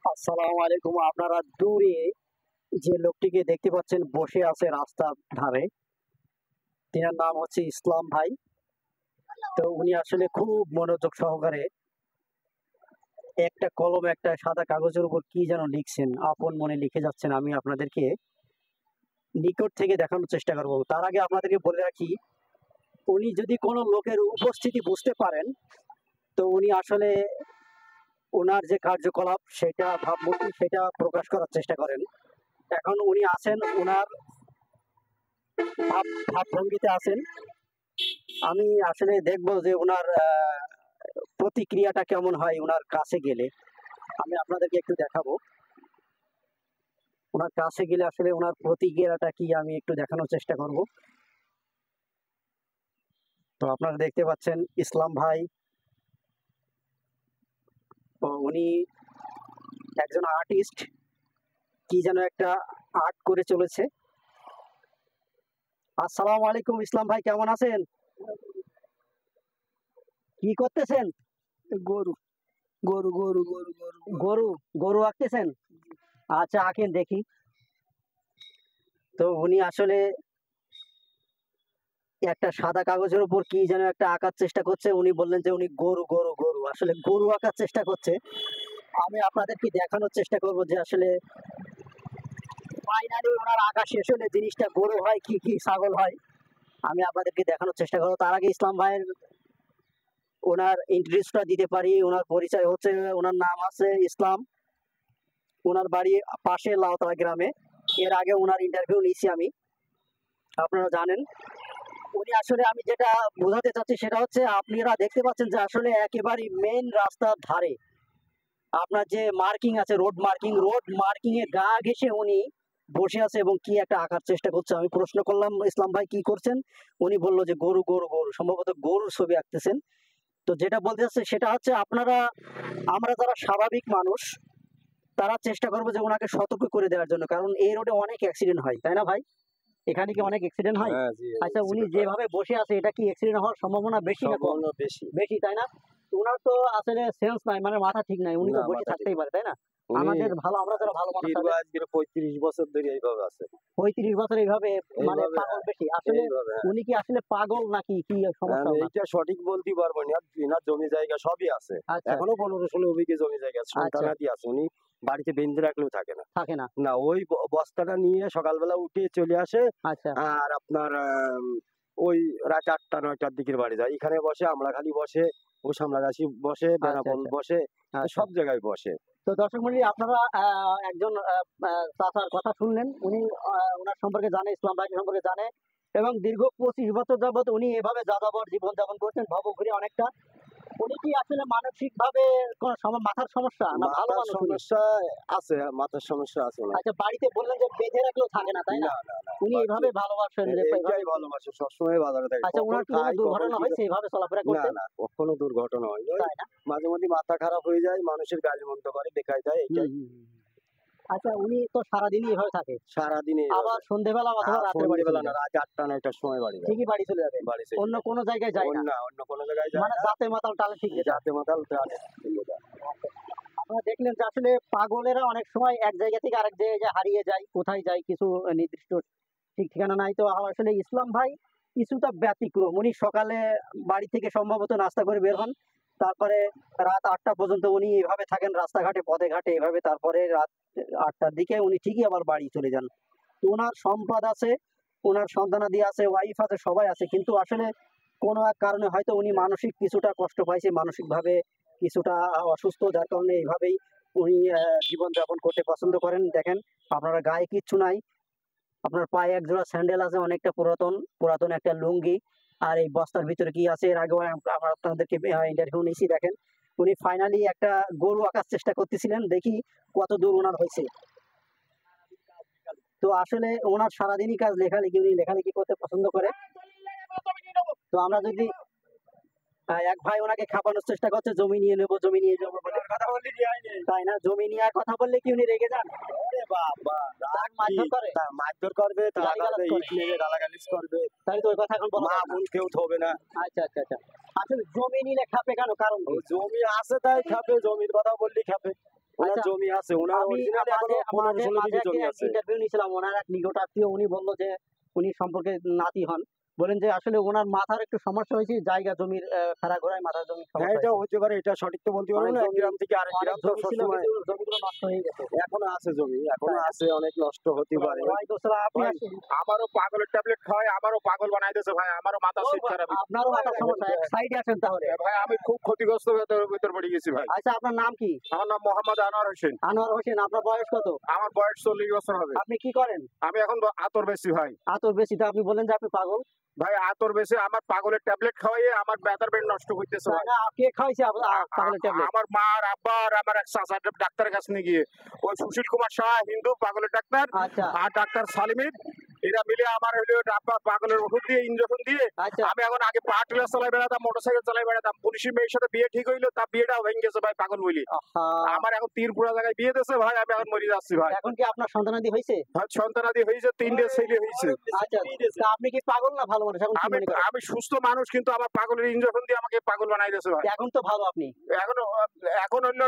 আসসালামু আলাইকুম। আপনারা দূরে যে লোকটিকে দেখতে পাচ্ছেন বসে আছে রাস্তার ধারে, তিনার নাম হচ্ছে ইসলাম ভাই। তো উনি আসলে খুব মনোযোগ সহকারে একটা কলম, একটা সাদা কাগজের উপর কি যেন লিখছেন, আপন মনে লিখে যাচ্ছেন। আমি আপনাদেরকে নিকট থেকে দেখানোর চেষ্টা করব। তার আগে আপনাদেরকে বলে রাখি, উনি যদি কোনো লোকের উপস্থিতি বুঝতে পারেন, তো উনি আসলে উনার যে কার্যকলাপ সেটা ভাবমূর্তি সেটা প্রকাশ করার চেষ্টা করেন। এখন উনি আছেন উনার ভাবভঙ্গিতে আছেন। আমি আসলে দেখবো যে উনার প্রতিক্রিয়াটা কেমন হয় উনার কাছে গেলে। আমি আপনাদেরকে একটু দেখাবো ওনার কাছে গেলে আসলে ওনার প্রতিক্রিয়াটা কি, আমি একটু দেখানোর চেষ্টা করব। তো আপনারা দেখতে পাচ্ছেন ইসলাম ভাই, তো উনি একজন আর্টিস্ট, কি যেন একটা আর্ট করে চলেছে। আসসালামু আলাইকুম ইসলাম ভাই, কেমন আছেন? কি করতেছেন? গরু গরু গরু গরু গরু গরু গরু আঁকতেছেন? আচ্ছা, আঁকেন দেখি। তো উনি আসলে একটা সাদা কাগজের উপর কি যেন একটা আঁকার চেষ্টা করছে। উনি বললেন যে উনি গরু গরু গরু আসলে গরু আঁকার চেষ্টা করছে। আমি আপনাদেরকে দেখানোর চেষ্টা করব যে আসলে ফাইনালি ওনার আঁকা শেষ হলে জিনিসটা গরু হয় কি কি ছাগল হয়, আমি আপনাদেরকে দেখানোর চেষ্টা করবো। তার আগে ইসলাম ভাইয়ের ওনার ইন্ট্রোডিউসটা দিতে পারি। ওনার পরিচয় হচ্ছে, ওনার নাম আছে ইসলাম, ওনার বাড়ি পাশে লাউতলা গ্রামে। এর আগে ওনার ইন্টারভিউ নিয়েছি আমি, আপনারা জানেন। উনি আসলে, আমি যেটা বোঝাতে চাচ্ছি সেটা হচ্ছে, আপনারা দেখতে পাচ্ছেন যে আসলে একেবারে মেইন রাস্তার ধারে আপনার যে মার্কিং আছে, রোড মার্কিং এ গা ঘেঁষে উনি বসে আছে এবং কি একটা আঁকার চেষ্টা করছে। আমি প্রশ্ন করলাম, ইসলাম ভাই কি করছেন? উনি বললো যে গরু গরু গরু, সম্ভবত গরুর ছবি আঁকতেছেন। তো যেটা বলতে চাচ্ছে সেটা হচ্ছে, আমরা যারা স্বাভাবিক মানুষ তারা চেষ্টা করবো যে ওনাকে সতর্ক করে দেওয়ার জন্য, কারণ এই রোডে অনেক অ্যাক্সিডেন্ট হয়, তাই না ভাই? এখানে কি অনেক অ্যাক্সিডেন্ট হয়? হ্যাঁ জি, আচ্ছা, উনি যেভাবে বসে আছে এটা কি অ্যাক্সিডেন্ট হওয়ার সম্ভাবনা বেশি না কম? সম্ভাবনা বেশি। বেশি, তাই না? তো ওনার তো আসলে সেন্স নাই, মানে মাথা ঠিক নাই, উনি তো না, বসে মাথা ঠিক থাকতেই না। পারে, তাই না? উনি আমাদের ভালো, আমরা যারা ভালো মানুষ দীর্ঘ তাদের আজকের 35 বছর ধরে এইভাবে আছে। 35 বছর এইভাবে, মানে এইভাবে, পাগল বেশি আসলে। এইভাবে হ্যাঁ। উনি কি আসলে পাগল নাকি কি সমস্যা ওনার? এইটা সঠিক বলতে পারবো না। এনার জমি জায়গা সবই আছে। আচ্ছা এখনো 15-16 বিঘে জমি জায়গা আচ্ছা, সন্তানাদি আছে। উনি বাড়িতে বেঁধে রাখলেও থাকে না। থাকে না। না, ওই বস্তাটা নিয়ে সকালবেলা উঠে চলে আসে। আচ্ছা আর আপনার ওই রাত 8টা-9টার দিকের বাড়ি যায়। এখানে বসে, আমড়াখালি বসে, ও সামলাগাছি বসে, বেনাপোল আচ্ছা বসে, আচ্ছা। সব জায়গায় বসে। তো দর্শক মন্ডলী, আপনারা একজন চাচার কথা শুনলেন। উনি ওনার সম্পর্কে জানে, ইসলাম ভাই সম্পর্কে জানে, এবং দীর্ঘ 25 বছর যাবত উনি এভাবে যাযাবর জীবন যাপন করছেন, ভবঘুরে অনেকটা। উনি কি আসলে মানসিক ভাবে কোন মাথার সমস্যা না ভালো মাথার মানুষ উনি? সমস্যা আছে, মাথার সমস্যা আছে ওনার। আচ্ছা, বাড়িতে বললেন যে বেঁধে রাখলেও থাকে না, তাই না? না, না, না। উনি এইভাবে ভালোবাসেন যে এইটাই ভালোবাসে, সবসময় বাজারে থাকে। আচ্ছা, কখন ওনার কি কোনো খায়, কখন দুর্ঘটনা কি হয়েছে এইভাবে চলাফেরা না, করতে? না, কখনো দুর্ঘটনা হয় না। ওই তাই না? মাঝে মধ্যে মাথা খারাপ হয়ে যায়, মানুষের গালি মন্দ করে, দেখায় দেয়, হুম, এইটাই। হুম, হুম। আচ্ছা, উনি তো সারাদিনই এভাবে থাকে, সারাদিনে আবার সন্ধ্যেবেলা অথবা রাত্রে বাড়ি সন্ধ্যেবেলা চলে না, যায়? রাত 8টা-9টার সময় বাড়ি যায়। ঠিকই বাড়ি চলে যাবে, বাড়ি চলে অন্য যায়। কোনো জায়গায় যায় না? অন্য কোনো জায়গায় যায় মানে না। জাতে মাতাল টালে ঠিক যেটা। জাতে মাতাল প্রাণে চলে যায়। আপনারা দেখলেন যে আসলে পাগলেরা অনেক সময় এক জায়গা থেকে আরেক জায়গায় হারিয়ে যায়, কোথায় যায় কিছু নির্দিষ্ট ঠিক ঠিকানা নাই। তো আসলে ইসলাম ভাই কিছুটা ব্যতিক্রম। উনি সকালে বাড়ি থেকে সম্ভবত নাস্তা করে বের হন, তারপরে রাত 8টা পর্যন্ত উনি এভাবে থাকেন রাস্তাঘাটে, পথে ঘাটে এভাবে, তারপরে রাত 8টার দিকে উনি ঠিকই আবার বাড়ি চলে যান। তো ওনার সম্পদ আছে, ওনার সন্তানাদি আছে, ওয়াইফ আছে, সবাই আছে, কিন্তু আসলে কোনো এক কারণে হয়তো উনি মানসিক কিছুটা কষ্ট পাইছে, মানসিকভাবে কিছুটা অসুস্থ, যার কারণে এইভাবেই উনি জীবন যাপন করতে পছন্দ করেন। দেখেন, আপনারা গায়ে কিচ্ছু নাই, আপনার পায়ে এক জোড়া স্যান্ডেল আছে, অনেকটা পুরাতন পুরাতন একটা লুঙ্গি, আর এই বস্তার ভিতরে কি আছে, এর আগে আমরা আপনাদেরকে ইন্টারভিউ নিয়েছি। দেখেন, উনি ফাইনালি একটা গরু আঁকার চেষ্টা করতেছিলেন, দেখি কত দূর ওনার হয়েছে। তো আসলে ওনার সারাদিনই কাজ লেখালেখি, উনি লেখালেখি করতে পছন্দ করে। তো আমরা যদি এক ভাই ওনাকে খাপানোর চেষ্টা করছে, জমি নিয়ে নেবো, জমি নিয়ে যাবো বলে, তাই না? জমি নিয়ে কথা বললে কি উনি রেগে যান? তার মারধর করে? মারধর করবে, তারা গালিগালাজ করে? ইট নেবে, গালাগালিজ করবে। তাই তো ওই কথা এখন বলা মা যাবে না। বোন কেউ থবে না। আচ্ছা আচ্ছা আচ্ছা। আসলে জমি নিলে খাপে কেন, কারণ কি? জমি আছে তাই খাবে, জমির কথা বললেই খাবে। ওনার আচ্ছা। জমি জমি আছে ওনার আমি অরিজিনালি এখনো মাঝে 15-16 মাঝে বিঘে জমি একদিন আছে। ইন্টারভিউ নিয়েছিলাম, ওনার এক নিকট আত্মীয় উনি বললো যে উনি সম্পর্কে নাতি হন, বলেন যে আসলে ওনার মাথার একটু সমস্যা হয়েছে, জায়গা জমির ফেরা ঘোরায় মাথার জমির হ্যাঁ, সমস্যা এটা হয়েছে। হতে পারে, এটা সঠিক তো বলতে পারবো অনেক না, এক জমি গ্রাম থেকে আরেক অনেক গ্রাম তো জমি ছিল সবসময় কিন্তু জমিগুলো নষ্ট হয়ে গেছে। এখনো আছে জমি, এখনো আছে, অনেক নষ্ট হতে পারে। ওয়ালাইকুম আসসালাম, আপনি ভাই, আসেন। আমারও পাগলের ট্যাবলেট খাওয়াই, আমারও পাগল বানাইতেছে ভাই, আমারও মাথা ও সিট ভাই, খারাপ। আপনারও মাথার সমস্যা, এক সাইডে আসেন তাহলে। ভাই আমি খুব ক্ষতিগ্রস্ত ভিতর পড়ে গেছি ভাই। আচ্ছা, আপনার নাম কি? আমার নাম মোহাম্মদ আনোয়ার হোসেন। আনোয়ার হোসেন, আপনার বয়স কত? আমার বয়স 40 বছর হবে। আপনি কি করেন? আমি এখন আতর বেশি ভাই। আতর বেশি, তো আপনি বলেন যে আপনি পাগল। ভাই আতর বেশি, আমার পাগলের ট্যাবলেট খাওয়াইয়ে আমার ব্যথার বেড নষ্ট করতেছে তাই ভাই। না? কে খাওয়াইছে পাগলের ট্যাবলেট? আমার মা আর আব্বা আর আমার এক চাচা ডাক্তারের কাছে নিয়ে গিয়ে, ওই সুশীল কুমার শাহ হিন্দু পাগলের ডাক্তার আচ্ছা আর ডাক্তার সালিমিন, এরা মিলে আমার হইলো আব্বা পাগলের ওষুধ দিয়ে ইনজেকশন দিয়ে আচ্ছা আমি এখন আগে পা টিলার চালাই বেড়াতাম, মোটরসাইকেল চালাই বেড়াতাম। পুলিশের মেয়ের সাথে বিয়ে ঠিক হইলো, তার বিয়েটাও ভেঙে গেছে ভাই পাগল বলি। আহা, আমার এখন তীরপুরা জায়গায় বিয়ে দিয়েছে ভাই, আমি এখন মরে যাচ্ছি ভাই। এখন কি আপনার সন্তানাদি হয়েছে? সন্তানাদি হয়েছে, 3টে ছেলে হয়েছে। আচ্ছা, তা আপনি কি পাগল না ভালো মানুষ? এখন কি আমি মনে করেন? আমি সুস্থ মানুষ, কিন্তু আমার পাগলের ইনজেকশন দিয়ে আমাকে পাগল বানাই দিয়েছে ভাই। এখন তো ভালো আপনি। এখন এখন হইলো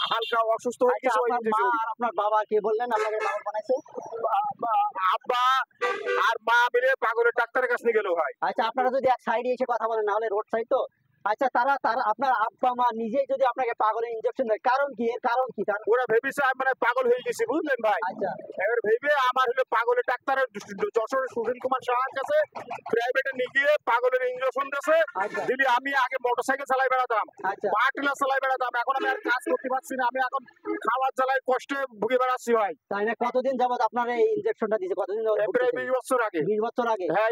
হালকা অসুস্থ হয়ে আচ্ছা, গেছে ওই আপনার মা injection। আর আপনার বাবা কে বললেন আপনাকে পাগল বানাইছে? আব্বা আর মা মিলে পাগলের ডাক্তারের কাছে নিয়ে গেল ভাই। আচ্ছা, আপনারা যদি এক সাইডে এসে কথা বলেন, না হলে রোড সাইড তো। আচ্ছা, তারা তারা আপনার আব্বা মা নিজেই যদি আপনাকে পাগলের ইনজেকশন দেয়, কারণ কি? এর কারণ কি? ওরা ভেবেছে আমি মানে পাগল হয়ে গেছি, বুঝলেন ভাই। আচ্ছা এবার ভেবে আমার হলো পাগলের ডাক্তারের যশোরের সুশীল কুমার শাহের কাছে প্রাইভেটে নিয়ে গিয়ে পাগলের ইনজেকশন দিয়েছে। আচ্ছা দিদি আমি আগে মোটরসাইকেল চালাই বেড়াতাম, আচ্ছা পা টিলার চালাই বেড়াতাম, এখন আমি আর কাজ করতে পারছি না, আমি এখন খাওয়ার জ্বালায় কষ্টে ভুগে বেড়াচ্ছি ভাই। তাই না? কতদিন যাবত আপনার এই ইনজেকশনটা দিয়েছে? কতদিন যাবত প্রায় ভুগতেছেন? 20 বছর আগে। 20 বছর আগে। হ্যাঁ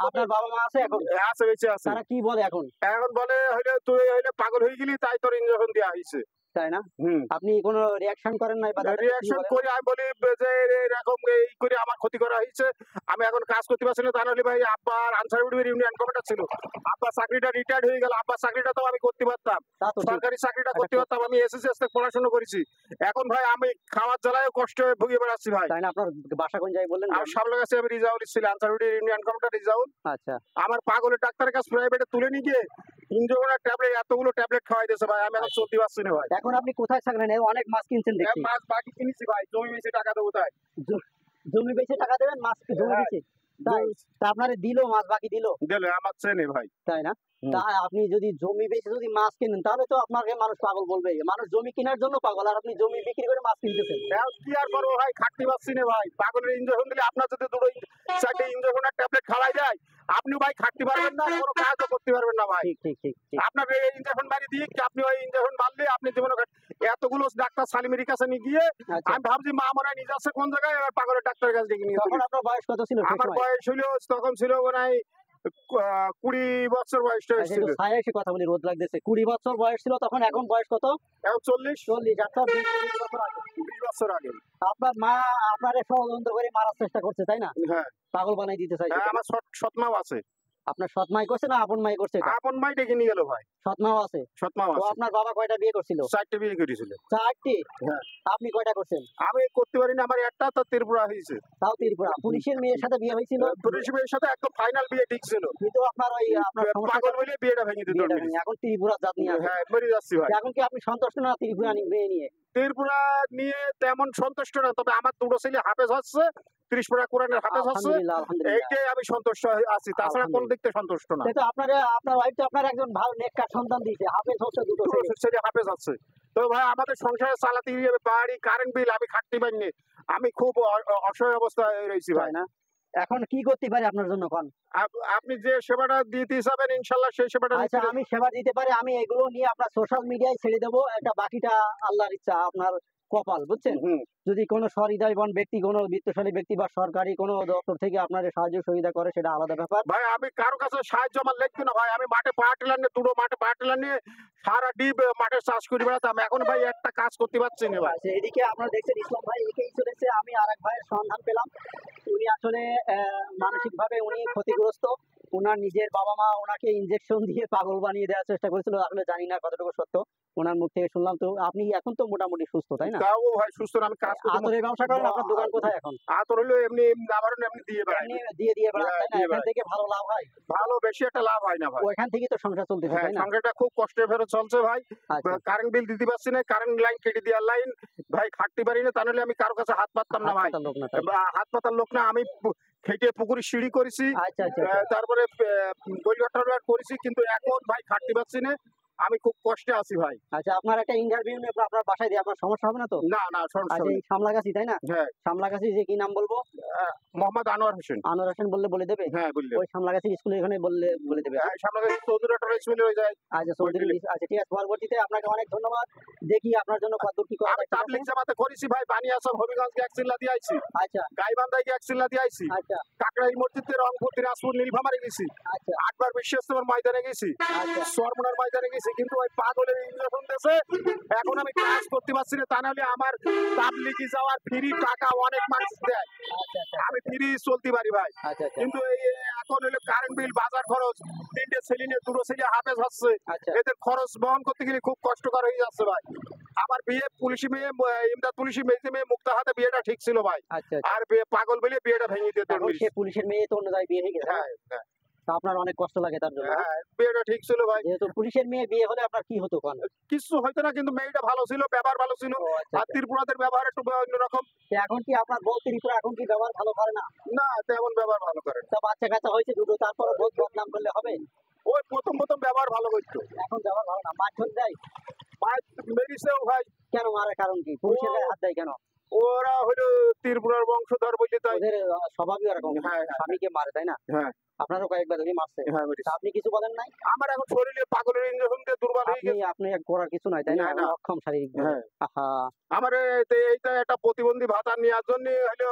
আপনার বাবা মা আছে এখন? আছে, বেঁচে আছে। তারা কি বলে এখন? এখন বলে হইলে তুই হইলে পাগল হয়ে গেলি, তাই তোর ইনজেকশন দেওয়া হয়েছে। তাই না? হুম, আপনি কোনো রিয়াকশন করেন নাই বা তাদেরকে কি রিয়াকশন বলেন? করি, আমি বলি যে এরকম এই করে আমার ক্ষতি করা হয়েছে, আমি এখন কাজ করতে পারছি না। তাহলে ভাই আব্বার আনসারউড ইউনিয়ন কমিটি ছিল, আব্বা চাকরিটা রিটায়ার্ড হয়ে গেল, আব্বার চাকরিটা তো আমি করতে পারতাম, তা তো ঠিক। সরকারি চাকরিটা করতে পারতাম, আমি এসএসসি থেকে পড়াশোনা করেছি। এখন ভাই আমি খাওয়ার জ্বালায় কষ্টে ভুগে বেড়াচ্ছি ভাই। তাই না? আপনার বাসা কোন জায়গায় বললেন? আর সামনে কাছে আমি রিজাউল ছিল, আনসারউড ইউনিয়ন কমিটি রিজাউল। আচ্ছা আমার পাগলের ডাক্তারের কাছে প্রাইভেটে তুলে নিয়ে গিয়ে ইনজেকশনের ট্যাবলেট এতগুলো ট্যাবলেট খাওয়াই দিয়েছে ভাই, আমি এখন চলতে পারছি না ভাই। এখন আপনি কোথায় থাকবেন? এই অনেক মাছ কিনছেন দেখছি। মাছ বাকি কিনেছি ভাই, জমি বেশি টাকা দেবো তাই। জমি বেচে টাকা দেবেন, মাছ জমি হ্যাঁ। বেচে? তাই? তা আপনারে দিলো মাছ বাকি দিলো? দিলে আমার চেনে ভাই। তাই না? হুম। তা আপনি যদি জমি বেচে যদি মাছ কেনেন, তাহলে তো আপনাকে মানুষ পাগল বলবে। মানুষ জমি কেনার জন্য পাগল, আর আপনি জমি বিক্রি করে মাছ কিনতেছেন। এখন কি আর করবো ভাই, খাটতে পারছি না ভাই। পাগলের ইনজেকশন দিলে আপনার যদি 2-4টে ইনজেকশনের ট্যাবলেট খাওয়াই যায়, আপনি ভাই খাটতে পারবেন না, কোনো কাজও করতে পারবেন না ভাই। ঠিক ঠিক ঠিক ঠিক। আপনার এই ইনজেকশন মারি দিয়ে কি আপনি ওই ইনজেকশন মারলে আপনি জীবনে এতগুলো ডাক্তার সালিমের কাছে নিয়ে গিয়ে আচ্ছা, আমি ভাবছি মা মনে হয় নিজে আছে কোন জায়গায়, এবার পাগলের ডাক্তারের কাছে ডেকে নিয়ে তখন গেছি। আপনার বয়স কত ছিল সেই আমার সময়? বয়স হইলো তখন ছিল মনে হয় 20 বছর বয়সটা আচ্ছা, ছিল। একটু ছায়া এসে কথা বলি, রোদ লাগতেছে। 20 বছর বয়স ছিল তখন, এখন বয়স কত? এখন 40 40। আপনার 20 বছর আগে। 20 বছর আগে। আপনার মা আপনারে ষড়যন্ত্র করে মারার চেষ্টা করছে, তাই না? হ্যাঁ, পাগল বানাই দিতে চাইছে। আমার সৎমাও আছে। আপনার সৎ মাই করছে না আপন মাই করছে? এটা আপন মাই ডেকে নিয়ে গেল ভাই। সৎ মাও আছে। সৎমাও তো আছে, আপনার বাবা কয়টা বিয়ে করছিল? 4টে বিয়ে করেছিল। 4টি? হ্যাঁ। আপনি কয়টা করছেন? আমি করতে পারি না, আমার একটা তো ত্রিপুরা হয়েছে। তাও ত্রিপুরা। পুলিশের মেয়ের সাথে বিয়ে হয়েছিল, পুলিশ মেয়ের সাথে একদম ফাইনাল বিয়ে ঠিক ছিল, কিন্তু আপনার ওই আপনার সমস্যা পাগল বলে বিয়েটা ভেঙে দিত। বিয়েটা ভেঙে এখন ত্রিপুরা জাত নিয়ে আছে। হ্যাঁ, মরে যাচ্ছি ভাই। এখন কি আপনি সন্তুষ্ট না ত্রিপুরা মেয়ে নিয়ে? ত্রিপুরা নিয়ে তেমন সন্তুষ্ট না, তবে আমার 2টো ছেলে হাফেজ হচ্ছে, 30 পারা কোরআনের হাফেজ হচ্ছে, আলহামদুলিল্লাহ আলহামদুলিল্লাহ। এইটাই আমি সন্তুষ্ট আছি, তাছাড়া কোন দিক থেকে সন্তুষ্ট না। কিন্তু আপনার ওয়াইফ তো আপনার একজন ভালো নেককার সন্তান দিয়েছে, হাফেজ হচ্ছে 2টো ছেলে। ছেলে হাফেজ আছে, তো ভাই আমাদের সংসারে চালাতে গিয়ে বাড়ি কারেন্ট বিল আমি খাটতে পারিনি, আমি খুব অসহায় অবস্থায় রয়েছি ভাই। তাই না? এখন কি করতে পারি আপনার জন্য কোন? আপনি যে সেবাটা দিতে চাবেন ইনশাল্লাহ সেই সেবাটা আচ্ছা, আমি সেবা দিতে পারি, আমি এগুলো নিয়ে আপনার সোশ্যাল মিডিয়ায় ছেড়ে দেবো, একটা বাকিটা আল্লাহর ইচ্ছা, আপনার কপাল, বুঝছেন? যদি কোনো সহৃদয়বান ব্যক্তি, কোনো বিত্তশালী ব্যক্তি বা সরকারি কোনো দপ্তর থেকে আপনার সাহায্য সুবিধা করে, সেটা আলাদা ব্যাপার। ভাই আমি কারো কাছে সাহায্য আমার লাগবে না ভাই, আমি মাঠে পা টেলার নিয়ে 2টো মাঠে পা টেলার নিয়ে সারা ডিপ মাঠে চাষ করে বেড়াতাম, এখন ভাই একটা কাজ করতে পারছি না ভাই। আচ্ছা, এদিকে আপনারা দেখছেন ইসলাম ভাই একেই চলেছে, আমি আরেক ভাইয়ের সন্ধান পেলাম। উনি আসলে মানসিক ভাবে উনি ক্ষতিগ্রস্ত। ওনার নিজের বাবা মা ওনাকে ইনজেকশন দিয়ে পাগল বানিয়ে দেওয়ার চেষ্টা করেছিল, আসলে জানি না কতটুকু সত্য। ওনার মুখ থেকে শুনলাম। তো আপনি এখন তো মোটামুটি সুস্থ, তাই না? তাও ভাই সুস্থ না, আমি কাজ করতে আতরের ব্যবসা করেন, আপনার দোকান কোথায় এখন? আতর হলো এমনি নামারণ এমনি দিয়ে বেড়াই, এমনি দিয়ে বেড়ান, তাই না? দিয়ে এখান বেড়াই। থেকে ভালো লাভ হয়? ভালো বেশি একটা লাভ হয় না ভাই। ওইখান থেকেই তো সংসার চলতেছে, হ্যাঁ, তাই না? সংসারটা খুব কষ্টের ফেরত চলছে ভাই। আচ্ছা কারেন্ট বিল দিতে পারছি না, কারেন্ট লাইন কেটে দেওয়ার লাইন, ভাই খাটতে পারি না, তা নাহলে আমি কারো কাছে হাত পাততাম না ভাই। হাত পাতার লোক না তাই? হাত পাতার লোক না, আমি খেটে পুকুরে সিঁড়ি করেছি, আচ্ছা আচ্ছা আচ্ছা। তারপরে গলিঘাট করেছি, কিন্তু এখন ভাই খাটতে পারছি না, আমি খুব কষ্টে আছি ভাই। আচ্ছা, আপনার একটা ইন্টারভিউ নিয়ে আপনার বাসায় দিয়ে আপনার সমস্যা হবে না তো? না না, সমস্যা আচ্ছা, নেই। এই সামলাগাছি তাই না? হ্যাঁ, সামলাগাছি যে কি নাম বলবো? মোহাম্মদ আনোয়ার হোসেন। আনোয়ার হোসেন বললে বলে দেবে? হ্যাঁ বললে, ওই সামলাগাছি স্কুলে এখানে বললে বলে দেবে? সামনে চৌধুরী একটা রাইস মিল হয়ে যায়। আচ্ছা, চৌধুরী আচ্ছা ঠিক আছে, পরবর্তীতে আপনাকে অনেক ধন্যবাদ। দেখি আপনার জন্য কত কি করা আমি যায়, ঠিক তাবলিগ আছে? জামাতে করেছি ভাই, বানিয়াচল হবিগঞ্জকে এক চিল্লা দিয়ে আইছি, আচ্ছা গাইবান্ধাকে এক চিল্লা দিয়ে আইছি, আচ্ছা কাকরাইল মসজিদে রংপুর দিনাজপুর নীলফামারে গেছি, আচ্ছা 8 বার বিশ্বেশ্বর ময়দানে গেছি, আচ্ছা সরমনার ময়দানে গেছি, কিন্তু ওই পাগলের ইঞ্জেকশন দিয়েছে, এখন আমি কাজ করতে পারছি না। তা নাহলে আমার তাবলিগি যাওয়ার ফ্রি টাকা অনেক মানুষ দেয়, আচ্ছা আচ্ছা আমি ফ্রি চলতে পারি ভাই। আচ্ছা আচ্ছা কিন্তু এই এখন হলো কারেন্ট বিল, বাজার খরচ, 3টে ছেলে নিয়ে 2টো ছেলে হাফেজ হচ্ছে, আচ্ছা এদের খরচ বহন করতে গেলে খুব কষ্টকর হয়ে যাচ্ছে ভাই। আমার বিয়ে পুলিশি মেয়ে, ইমদাদ পুলিশি মেয়ে মুক্তা হাতে বিয়েটা ঠিক ছিল ভাই, আচ্ছা। আর বিয়ে পাগল বলে বিয়েটা ভেঙে দিয়ে এখন সে পুলিশের মেয়ে তো অন্য জায়গায় বিয়ে হয়ে গেছে, হ্যাঁ হ্যাঁ তা আপনার অনেক কষ্ট লাগে তার জন্য? হ্যাঁ, বিয়েটা ঠিক ছিল ভাই, যেহেতু পুলিশের মেয়ে বিয়ে হলে আপনার কি হতো কোন? কিছু হয়তো না, কিন্তু মেয়েটা ভালো ছিল, ব্যবহার ভালো ছিল, ও আচ্ছা আর আচ্ছা। ত্রিপুরাদের ব্যবহার একটু অন্যরকম। তো এখন কি আপনার বউ ত্রিপুরা এখন কি ব্যবহার ভালো করে না? না, তেমন ব্যবহার ভালো করে না। তা বাচ্চা কাচ্চা হয়েছে দুটো, তারপরে বহুত বদনাম করলে হবে? ওই প্রথম প্রথম ব্যবহার ভালো করতো, এখন ব্যবহার ভালো না, মারধর দেয়? মায়ের মেরিছেও ভাই। কেন মারার কারণ কি? পুলিশের গায়ে হাত দেয় কেন? ওরা হলো ত্রিপুরার বংশধর বলতে তাই। ওদের স্বভাবই ওরকম, হ্যাঁ, হ্যাঁ। স্বামীকে মারে তাই না? হ্যাঁ আপনারও কয়েকবার ধরে মারছে, হ্যাঁ মেরিছে। তা আপনি কিছু বলেন নাই? আমার এখন শরীরে পাগলের ইঞ্জেকশন দিয়ে দুর্বল হয়ে আপনি গেছে। আপনি করার কিছু নাই তাই না? না, না। অক্ষম শারীরিক হ্যাঁ। আহা। আমার এইটা একটা প্রতিবন্ধী ভাতা নেওয়ার জন্য হলো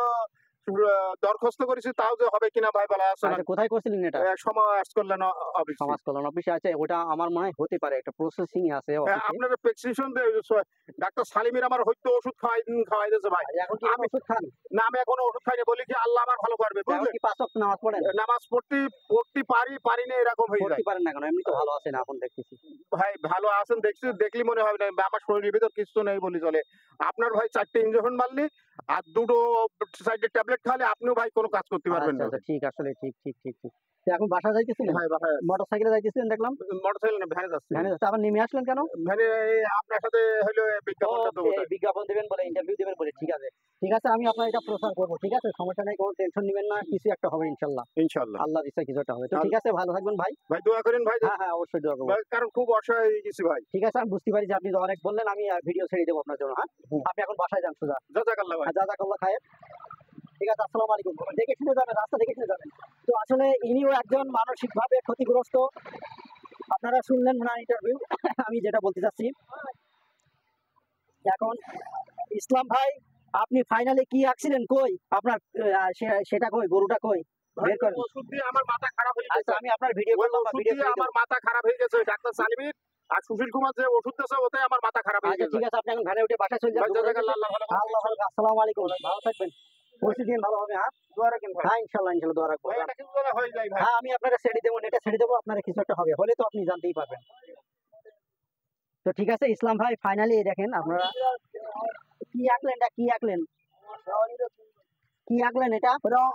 দরখাস্ত করেছি, তাও যে হবে কিনা ভাই বলা আছে না। আচ্ছা, কোথায় করছিলেন এটা? সমাজ কল্যাণ অফিস। সমাজ কল্যাণ অফিসে আছে, ওটা আমার মনে হয় হতে পারে, একটা প্রসেসিং আছে অফিসে। আপনার প্রেসক্রিপশন ডাক্তার সালিমের আমার হয়তো ওষুধ খাওয়াই দিয়েছে ভাই। আর এখন কি আমি- ওষুধ খান? না, আমি এখনো ওষুধ খাইনি, বলি কি আল্লাহ আমার ভালো করবে, এখন বুঝলেন? কি 5 ওয়াক্ত নামাজ পড়েন? নামাজ পড়তে পারি না, এরকম হয়ে যায় পড়তে পারেন না কেন? এমনি তো ভালো আছেন এখন দেখতেছি। ভাই। ভালো আছেন দেখলি মনে হবে না, আমার শরীরের ভিতর কিছু নেই বলি চলে। আপনার ভাই 4টে ইঞ্জেকশন মারলি আর 2টো সাইডে ট্যাবলেট খালে আপনিও ভাই কোনো কাজ করতে পারবেন আচ্ছা না। আচ্ছা, ঠিক, আসলে ঠিক ঠিক ঠিক ঠিক। তো এখন বাসা যাইতেছিলেন? ভাই বাসায় মোটরসাইকেলে যাইতেছিলেন দেখলাম। মোটরসাইকেল না, ভ্যানে যাচ্ছে। ভ্যানে যাচ্ছে, আবার নেমে আসলেন কেন? ভ্যানে আপনার সাথে হলো ও, বিজ্ঞাপনটা দেবো তাই। বিজ্ঞাপন দেবেন বলে, ইন্টারভিউ দেবেন বলে, ঠিক আছে ঠিক আছে, আমি আপনার এটা প্রচার করবো, ঠিক আছে, সমস্যা নেই, কোনো টেনশন নেবেন না, কিছু একটা হবে ইনশাল্লাহ, ইনশাআল্লাহ। আল্লাহ দিচ্ছে কিছু একটা হবে। তো ঠিক আছে, ভালো থাকবেন ভাই। ভাই দোয়া করেন ভাই, হ্যাঁ হ্যাঁ, অবশ্যই দোয়া করবো। কারণ খুব অসহায় হয়ে গেছি ভাই। ঠিক আছে, আমি বুঝতে পারি যে আপনি তো অনেক বললেন, আমি ভিডিও ছেড়ে দেবো আপনার জন্য। হ্যাঁ, আপনি এখন বাসায় যান সোজা। জাযাকাল্লাহ ভাই। জাযাকাল্লাহ খায়ের। ঠিক আছে, আসসালামু আলাইকুম। দেখে শুনে যাবেন, রাস্তা দেখে শুনে যাবেন। তো আসলে ইনিও একজন মানসিকভাবে ক্ষতিগ্রস্ত। আপনারা শুনলেন না ইন্টারভিউ। আমি যেটা বলতে চাচ্ছি, এখন ইসলাম ভাই, আপনি ফাইনালি কি আঁকছিলেন? কই আপনার সেটা কই, গরুটা কই? বের করেন। ওষুধ দিয়ে আমার মাথা খারাপ হয়ে গেছে। আচ্ছা, আমি আপনার ভিডিও করলাম, ওষুধ ভিডিও দিয়ে আমার মাথা খারাপ হয়ে গেছে। ডাক্তার সালিমের আর সুশীল কুমার যে ওষুধ দিয়েছে ওতে আমার মাথা খারাপ হয়ে আচ্ছা গেছে। ঠিক আছে, আপনি এখন ঘরে উঠে বাসায় চলে যান। ভাই জাযাকাল্লাহ, আল্লাহ ভালো করুন। আল্লাহ হাফেজ, আসসালামু আলাইকুম, ভালো থাকবেন, পরিস্থিতি ভালো হবে। হ্যাঁ দোয়া রাখেন ভাই। হ্যাঁ, ইনশাল্লাহ ইনশাল্লাহ দোয়া রাখবো। ভাই এটা কিন্তু যেন হয়ে যায় ভাই। হ্যাঁ, আমি আপনাকে ছেড়ে দেবো, নেটে ছেড়ে দেবো, আপনার কিছু একটা হবে, হলে তো আপনি জানতেই পারবেন। তো ঠিক আছে ইসলাম ভাই, ফাইনালি দেখেন আপনারা কি আঁকলেন, এটা কি আঁকলেন, কি আঁকলেন? এটা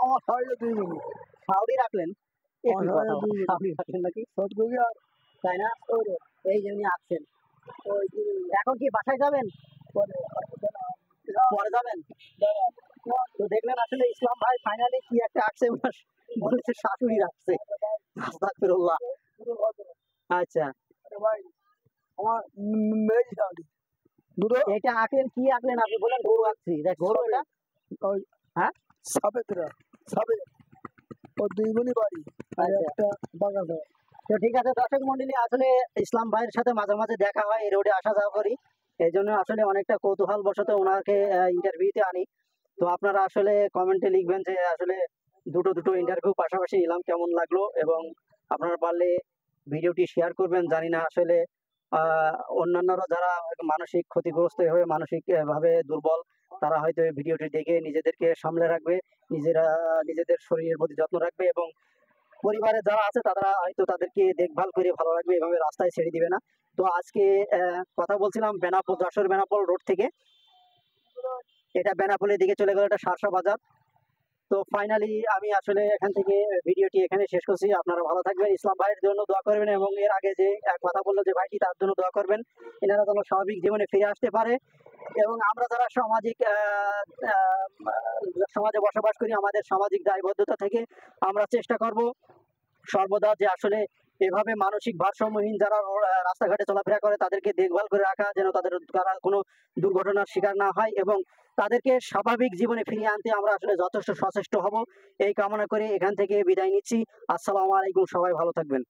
আমার শরীরে 2 মিনিট সাউদি রাখলেন? আমার শরীরে 2 মিনিট সাউদি রাখলেন নাকি, শর্ট করি আর তাই না? এই জন্য আঁকছেন। এখন কি বাসায় যাবেন? পরে পরে যাবেন? তো দেখলেন আসলে ইসলাম ভাই ফাইনালি কি একটা আঁকছে, ওনার বলেছে শাশুড়ি রাখছে। আস্তাগফিরুল্লাহ। আচ্ছা, ভাই আমার মেয়ে শাড়ি দুটো এটা আঁকলেন, কি আঁকলেন আপনি? বলেন গরু আঁকছি, দেখ গরু এটা। ওই হ্যাঁ সাবেতরা সাবে ও 2 মিনিট বাড়ি আর আচ্ছা। একটা বাগান। তো ঠিক আছে দর্শক মন্ডলী, আসলে ইসলাম ভাইয়ের সাথে মাঝে মাঝে দেখা হয়, এই রোডে আসা যাওয়া করি, এই জন্য আসলে অনেকটা কৌতূহল বশত ওনাকে ইন্টারভিউতে আনি। তো আপনারা আসলে কমেন্টে লিখবেন যে আসলে দুটো ইন্টারভিউ পাশাপাশি এলাম, কেমন লাগলো, এবং আপনারা পারলে ভিডিওটি শেয়ার করবেন। জানি না আসলে অন্যান্যরা যারা মানসিক ক্ষতিগ্রস্ত হয়ে মানসিক ভাবে দুর্বল, তারা হয়তো এই ভিডিওটি দেখে নিজেদেরকে সামলে রাখবে, নিজেদের শরীরের প্রতি যত্ন রাখবে, এবং পরিবারে যারা আছে তারা হয়তো তাদেরকে দেখভাল করে ভালো রাখবে, এভাবে রাস্তায় ছেড়ে দিবে না। তো আজকে কথা বলছিলাম বেনাপোল, যশোর বেনাপোল রোড থেকে, এটা বেনাপোলের দিকে চলে গেল, এটা শার্শা বাজার। তো ফাইনালি আমি আসলে এখান থেকে ভিডিওটি এখানে শেষ করছি। আপনারা ভালো থাকবেন, ইসলাম ভাইয়ের জন্য দোয়া করবেন এবং এর আগে যে কথা বললো যে ভাইটি, তার জন্য দোয়া করবেন, এনারা যেন স্বাভাবিক জীবনে ফিরে আসতে পারে। এবং আমরা যারা সামাজিক সমাজে বসবাস করি, আমাদের সামাজিক দায়বদ্ধতা থেকে আমরা চেষ্টা করব সর্বদা যে আসলে এভাবে মানসিক ভারসাম্যহীন যারা রাস্তাঘাটে চলাফেরা করে তাদেরকে দেখভাল করে রাখা, যেন তারা কোনো দুর্ঘটনার শিকার না হয় এবং তাদেরকে স্বাভাবিক জীবনে ফিরিয়ে আনতে আমরা আসলে যথেষ্ট সচেষ্ট হব। এই কামনা করে এখান থেকে বিদায় নিচ্ছি। আসসালামু আলাইকুম, সবাই ভালো থাকবেন।